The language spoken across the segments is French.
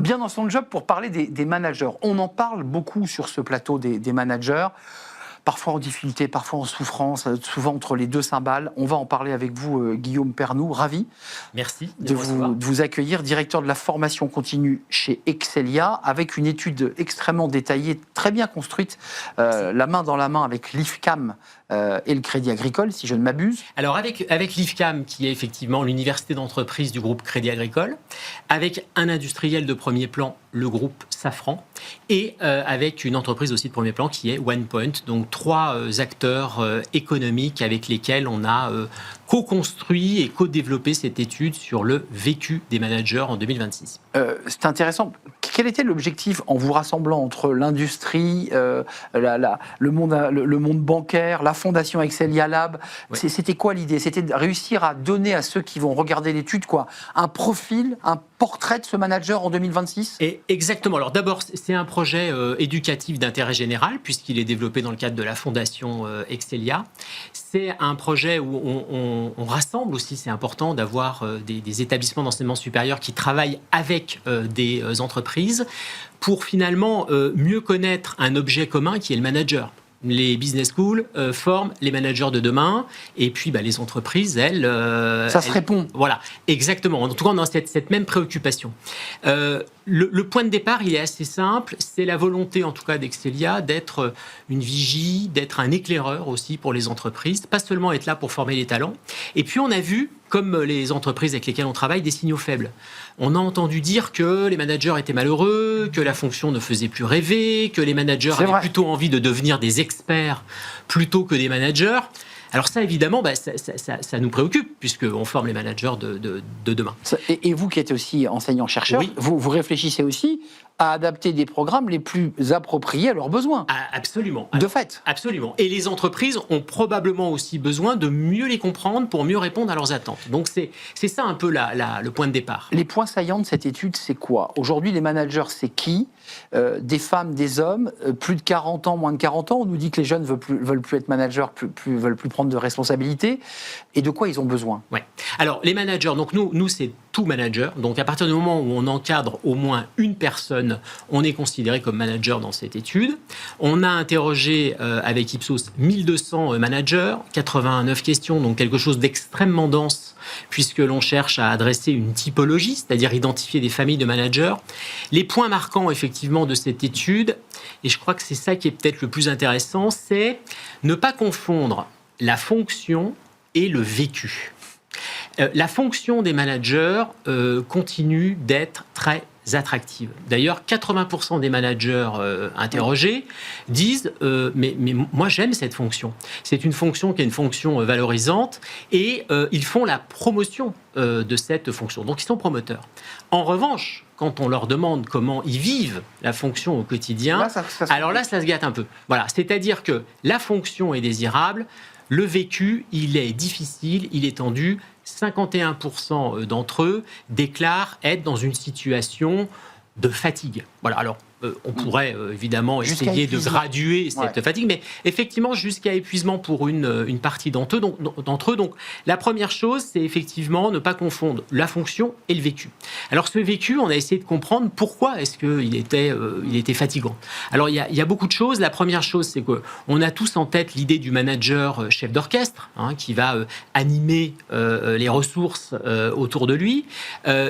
bien dans son job pour parler des managers. On en parle beaucoup sur ce plateau des managers. Parfois en difficulté, parfois en souffrance, souvent entre les deux cymbales. On va en parler avec vous, Guillaume Pernoud. Ravi. Merci de vous accueillir, directeur de la formation continue chez Excelia, avec une étude extrêmement détaillée, très bien construite, la main dans la main avec l'IFCAM et le Crédit Agricole, si je ne m'abuse. Alors avec l'IFCAM, qui est effectivement l'université d'entreprise du groupe Crédit Agricole, avec un industriel de premier plan, le groupe Safran, et avec une entreprise aussi de premier plan qui est OnePoint, donc 3 acteurs économiques avec lesquels on a co-construit et co-développé cette étude sur le vécu des managers en 2026. C'est intéressant. Quel était l'objectif en vous rassemblant entre l'industrie, le monde bancaire, la fondation Excelia Lab? Ouais. C'était quoi l'idée? C'était de réussir à donner à ceux qui vont regarder l'étude un profil, un portrait de ce manager en 2026? Et exactement. Alors d'abord, c'est un projet éducatif d'intérêt général puisqu'il est développé dans le cadre de la fondation Excelia. C'est un projet où on rassemble aussi, c'est important d'avoir des établissements d'enseignement supérieur qui travaillent avec des entreprises pour finalement mieux connaître un objet commun qui est le manager. Les business schools forment les managers de demain, et puis les entreprises, elles... Ça se répond. Voilà, exactement. En tout cas, on a cette même préoccupation. Le point de départ, il est assez simple. C'est la volonté, en tout cas, d'Excelia, d'être une vigie, d'être un éclaireur aussi pour les entreprises, pas seulement être là pour former les talents. Et puis, on a vu, comme les entreprises avec lesquelles on travaille, des signaux faibles. On a entendu dire que les managers étaient malheureux, que la fonction ne faisait plus rêver, que les managers avaient plutôt envie de devenir des experts plutôt que des managers. Alors ça, évidemment, ça nous préoccupe, puisqu'on forme les managers de demain. Et vous qui êtes aussi enseignant-chercheur, oui. vous réfléchissez aussi à adapter des programmes les plus appropriés à leurs besoins. Absolument. De fait. Absolument. Et les entreprises ont probablement aussi besoin de mieux les comprendre pour mieux répondre à leurs attentes. Donc c'est ça un peu le point de départ. Les points saillants de cette étude, c'est quoi? Aujourd'hui, les managers, c'est qui? Des femmes, des hommes, plus de 40 ans, moins de 40 ans. On nous dit que les jeunes veulent plus être managers, veulent plus prendre de responsabilités. Et de quoi ils ont besoin? Ouais. Alors, les managers, donc nous c'est tout manager. Donc, à partir du moment où on encadre au moins une personne, on est considéré comme manager dans cette étude. On a interrogé avec Ipsos 1200 managers, 89 questions, donc quelque chose d'extrêmement dense, puisque l'on cherche à adresser une typologie, c'est-à-dire identifier des familles de managers. Les points marquants, effectivement, de cette étude, et je crois que c'est ça qui est peut-être le plus intéressant, c'est ne pas confondre la fonction et le vécu. La fonction des managers continue d'être très attractive. D'ailleurs, 80% des managers interrogés disent mais moi j'aime cette fonction. C'est une fonction qui est une fonction valorisante et ils font la promotion de cette fonction. Donc ils sont promoteurs. En revanche, quand on leur demande comment ils vivent la fonction au quotidien, là, ça se gâte un peu. Voilà, c'est-à-dire que la fonction est désirable, le vécu, il est difficile, il est tendu. 51% d'entre eux déclarent être dans une situation de fatigue. Voilà, alors on pourrait évidemment essayer de graduer cette fatigue, mais effectivement jusqu'à épuisement pour une partie d'entre eux. Donc la première chose, c'est effectivement ne pas confondre la fonction et le vécu. Alors ce vécu, on a essayé de comprendre pourquoi est-ce qu'il était fatigant. Alors il y a beaucoup de choses. La première chose, c'est qu'on a tous en tête l'idée du manager chef d'orchestre, qui va animer les ressources autour de lui,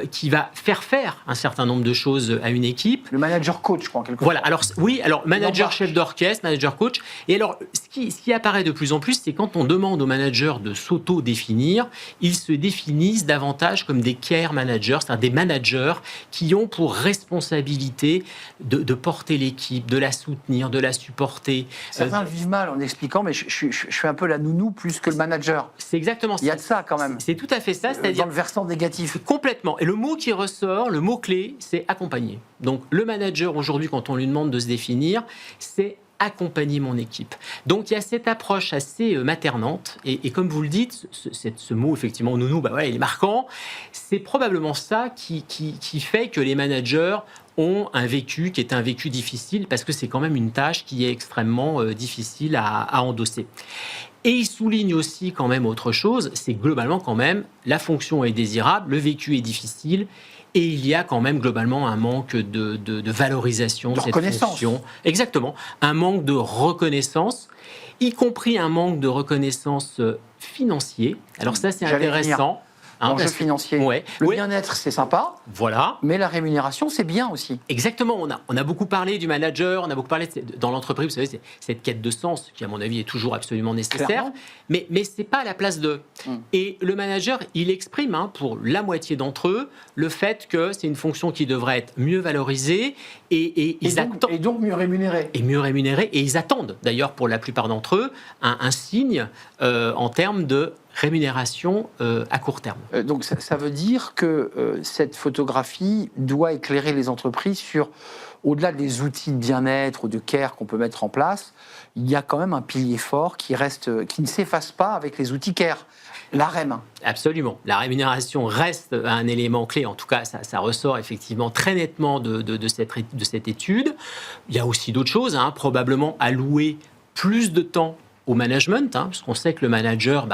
qui va faire un certain nombre de choses à une équipe. Le manager coach. Voilà, alors manager chef d'orchestre, manager coach. Et alors, ce qui apparaît de plus en plus, c'est quand on demande aux managers de s'auto-définir, ils se définissent davantage comme des care managers, c'est-à-dire des managers qui ont pour responsabilité de porter l'équipe, de la soutenir, de la supporter. Certains vivent mal en expliquant, mais je suis un peu la nounou plus que le manager. C'est exactement ça. Il y a de ça quand même. C'est tout à fait ça, c'est-à-dire dans le versant négatif. Complètement. Et le mot qui ressort, le mot-clé, c'est accompagner. Donc le manager aujourd'hui, quand on lui demande de se définir, c'est accompagner mon équipe. Donc il y a cette approche assez maternante et comme vous le dites, ce mot effectivement nounou, il est marquant. C'est probablement ça qui fait que les managers ont un vécu qui est un vécu difficile parce que c'est quand même une tâche qui est extrêmement difficile à endosser. Et il souligne aussi quand même autre chose, c'est globalement quand même la fonction est désirable, le vécu est difficile Et il y a quand même globalement un manque de valorisation de cette fonction. Exactement. Un manque de reconnaissance, y compris un manque de reconnaissance financier. Alors ça, c'est intéressant. L'enjeu financier. Ouais. Le bien-être, c'est sympa. Voilà. Mais la rémunération, c'est bien aussi. Exactement. On a beaucoup parlé du manager, on a beaucoup parlé dans l'entreprise, vous savez, c'est cette quête de sens qui, à mon avis, est toujours absolument nécessaire. Clairement. Mais ce n'est pas à la place d'eux. Et le manager, il exprime, pour la moitié d'entre eux, le fait que c'est une fonction qui devrait être mieux valorisée et donc mieux rémunérée. Et mieux rémunérée. Et ils attendent, d'ailleurs, pour la plupart d'entre eux, un signe en termes de rémunération à court terme. Donc ça veut dire que cette photographie doit éclairer les entreprises sur, au-delà des outils de bien-être ou de care qu'on peut mettre en place, il y a quand même un pilier fort qui ne s'efface pas avec les outils care. La REM. Absolument. La rémunération reste un élément clé. En tout cas, ça ressort effectivement très nettement de cette étude. Il y a aussi d'autres choses, probablement allouer plus de temps au management, parce qu'on sait que le manager,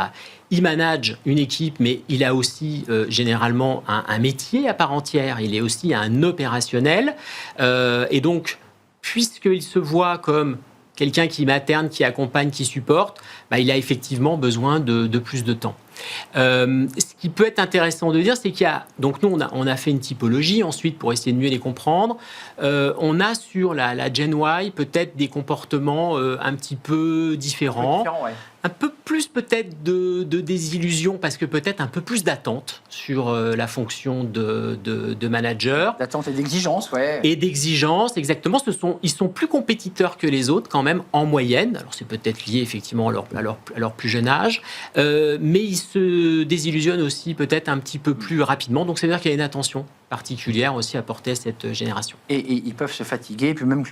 il manage une équipe, mais il a aussi généralement un métier à part entière, il est aussi un opérationnel, et donc, puisqu'il se voit comme quelqu'un qui materne, qui accompagne, qui supporte, il a effectivement besoin de plus de temps. Ce qui peut être intéressant de dire, c'est qu'il y a... Donc nous, on a fait une typologie ensuite pour essayer de mieux les comprendre. On a sur la Gen Y peut-être des comportements un petit peu différents. Un peu plus peut-être de désillusion, parce que peut-être un peu plus d'attente sur la fonction de manager. D'attente et d'exigence, ouais. Et d'exigence, exactement. Ils sont plus compétiteurs que les autres quand même en moyenne. Alors c'est peut-être lié effectivement à leur plus jeune âge, mais ils se désillusionnent aussi peut-être un petit peu plus rapidement. Donc c'est-à-dire qu'il y a une attention particulière aussi à porter à cette génération. Et ils peuvent se fatiguer, puis même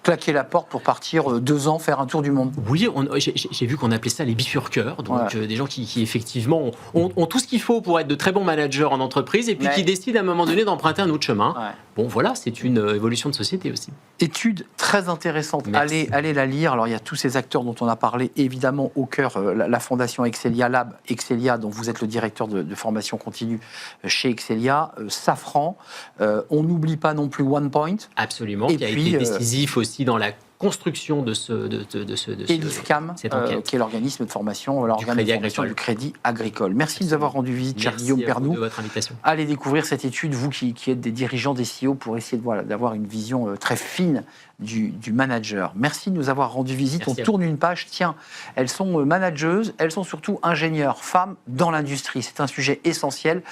claquer la porte pour partir 2 ans faire un tour du monde. Oui, j'ai vu qu'on appelait ça les bifurqueurs, donc des gens qui effectivement ont tout ce qu'il faut pour être de très bons managers en entreprise et puis qui décident à un moment donné d'emprunter un autre chemin. Bon, voilà, c'est une évolution de société aussi. Étude très intéressante. Allez la lire. Alors, il y a tous ces acteurs dont on a parlé, évidemment, au cœur, la fondation Excelia Lab, Excelia, dont vous êtes le directeur de formation continue chez Excelia, Safran. On n'oublie pas non plus OnePoint. Absolument, qui a été décisif aussi dans la construction de et l'IFCAM, qui est l'organisme de formation, du Crédit Agricole. Merci de nous avoir rendu visite, cher Guillaume Pernoud. De votre invitation. Allez découvrir cette étude, vous qui êtes des dirigeants des CEO, pour essayer d'avoir une vision très fine du manager. Merci de nous avoir rendu visite. Merci. On tourne une page. Tiens, elles sont manageuses, elles sont surtout ingénieurs, femmes dans l'industrie. C'est un sujet essentiel.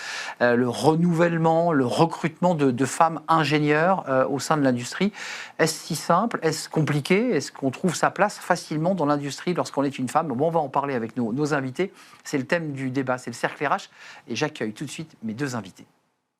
Le renouvellement, le recrutement de femmes ingénieurs au sein de l'industrie. Est-ce si simple? Est-ce compliqué? Est-ce qu'on trouve sa place facilement dans l'industrie lorsqu'on est une femme? Bon, on va en parler avec nos invités. C'est le thème du débat, c'est le cercle RH. Et j'accueille tout de suite mes 2 invités.